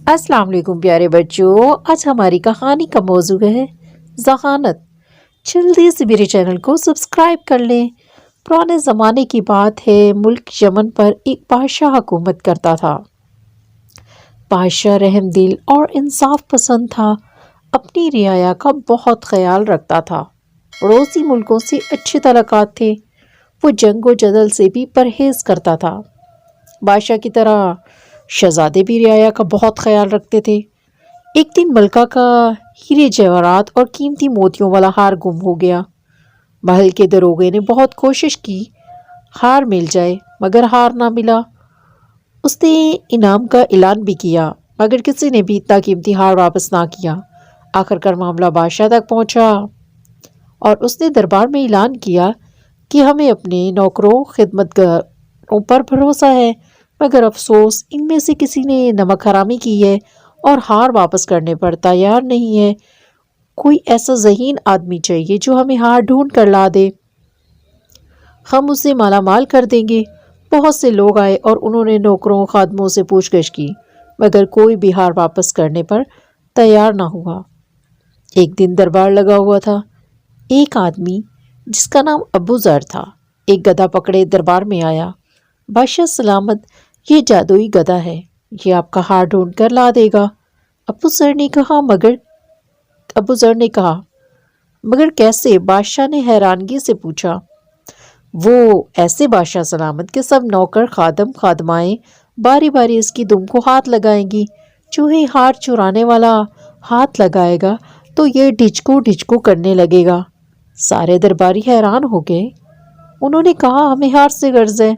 السلام علیکم پیارے بچوں، آج ہماری کہانی کا موضوع ہے ذہانت۔ جلدی سے میرے چینل کو سبسکرائب کر لیں۔ پرانے زمانے کی بات ہے، ملک یمن پر ایک بادشاہ حکومت کرتا تھا۔ بادشاہ رحم دل اور انصاف پسند تھا، اپنی رعایا کا بہت خیال رکھتا تھا۔ پڑوسی ملکوں سے اچھے تعلقات تھے، وہ جنگ و جدل سے بھی پرہیز کرتا تھا۔ بادشاہ کی طرح شہزادے بھی رعایا کا بہت خیال رکھتے تھے۔ ایک دن ملکہ کا ہیرے جواہرات اور قیمتی موتیوں والا ہار گم ہو گیا۔ محل کے دروغے نے بہت کوشش کی ہار مل جائے، مگر ہار نہ ملا۔ اس نے انعام کا اعلان بھی کیا، مگر کسی نے بھی اتنا قیمتی ہار واپس نہ کیا۔ آخر کار معاملہ بادشاہ تک پہنچا اور اس نے دربار میں اعلان کیا کہ ہمیں اپنے نوکروں خدمتگاروں پر بھروسہ ہے، مگر افسوس ان میں سے کسی نے نمک حرامی کی ہے اور ہار واپس کرنے پر تیار نہیں ہے۔ کوئی ایسا ذہین آدمی چاہیے جو ہمیں ہار ڈھونڈ کر لا دے، ہم اسے مالا مال کر دیں گے۔ بہت سے لوگ آئے اور انہوں نے نوکروں خادموں سے پوچھ گچھ کی، مگر کوئی بھی ہار واپس کرنے پر تیار نہ ہوا۔ ایک دن دربار لگا ہوا تھا۔ ایک آدمی جس کا نام ابو ذر تھا ایک گدھا پکڑے دربار میں آیا۔ بادشاہ سلامت، یہ جادوئی گدھا ہے، یہ آپ کا ہار ڈھونڈ کر لا دے گا۔ ابو ذر نے کہا مگر کیسے؟ بادشاہ نے حیرانگی سے پوچھا۔ وہ ایسے بادشاہ سلامت کہ سب نوکر خادم خادمائیں باری باری اس کی دم کو ہاتھ لگائیں گی۔ جو ہی ہار چرانے والا ہاتھ لگائے گا تو یہ ڈھچکو ڈھچکو کرنے لگے گا۔ سارے درباری حیران ہو گئے۔ انہوں نے کہا ہمیں ہار سے غرض ہے۔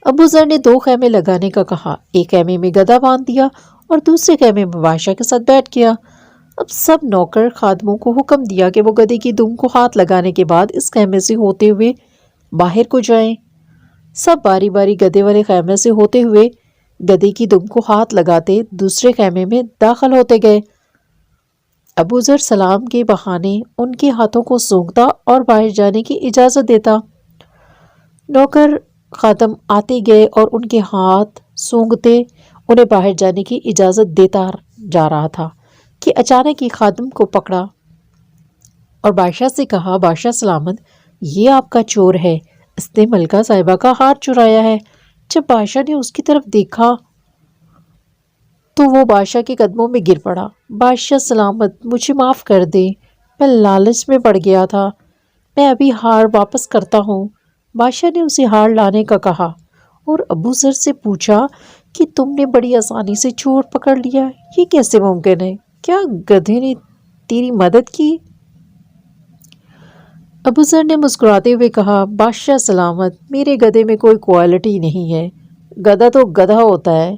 ابو ذر نے 2 خیمے لگانے کا کہا، ایک خیمے میں گدھا باندھ دیا اور دوسرے خیمے میں بادشاہ کے ساتھ بیٹھ گیا۔ اب سب نوکر خادموں کو حکم دیا کہ وہ گدھے کی دم کو ہاتھ لگانے کے بعد اس خیمے سے ہوتے ہوئے باہر کو جائیں۔ سب باری باری گدھے والے خیمے سے ہوتے ہوئے گدھے کی دم کو ہاتھ لگاتے دوسرے خیمے میں داخل ہوتے گئے۔ ابو ذر سلام کے بہانے ان کے ہاتھوں کو سونگھتا اور باہر جانے کی اجازت دیتا۔ نوکر خادم آتے گئے اور ان کے ہاتھ سونگھتے انہیں باہر جانے کی اجازت دیتا جا رہا تھا کہ اچانک ایک خادم کو پکڑا اور بادشاہ سے کہا، بادشاہ سلامت، یہ آپ کا چور ہے، اس نے ملکہ صاحبہ کا ہار چرایا ہے۔ جب بادشاہ نے اس کی طرف دیکھا تو وہ بادشاہ کے قدموں میں گر پڑا۔ بادشاہ سلامت، مجھے معاف کر دے، میں لالچ میں پڑ گیا تھا، میں ابھی ہار واپس کرتا ہوں۔ بادشاہ نے اسے ہار لانے کا کہا اور ابو ذر سے پوچھا کہ تم نے بڑی آسانی سے چور پکڑ لیا، یہ کیسے ممکن ہے؟ کیا گدھے نے تیری مدد کی؟ ابو ذر نے مسکراتے ہوئے کہا، بادشاہ سلامت، میرے گدھے میں کوئی کوالٹی نہیں ہے، گدھا تو گدھا ہوتا ہے۔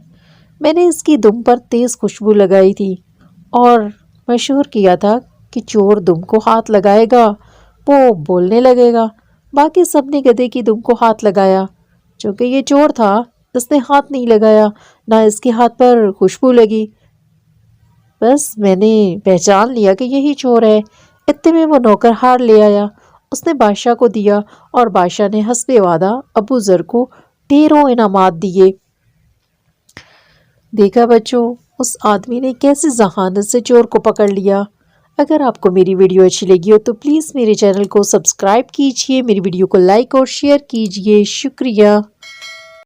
میں نے اس کی دم پر تیز خوشبو لگائی تھی اور مشہور کیا تھا کہ چور دم کو ہاتھ لگائے گا وہ بولنے لگے گا۔ باقی سب نے گدھے کی دم کو ہاتھ لگایا، چونکہ یہ چور تھا اس نے ہاتھ نہیں لگایا، نہ اس کے ہاتھ پر خوشبو لگی۔ بس میں نے پہچان لیا کہ یہی چور ہے۔ اتنے میں وہ نوکر ہار لے آیا، اس نے بادشاہ کو دیا اور بادشاہ نے حسب وعدہ ابو ذر کو ڈھیروں انعامات دیے۔ دیکھا بچوں، اس آدمی نے کیسے ذہانت سے چور کو پکڑ لیا۔ اگر آپ کو میری ویڈیو اچھی لگی ہو تو پلیز میرے چینل کو سبسکرائب کیجئے، میری ویڈیو کو لائک اور شیئر کیجئے۔ شکریہ۔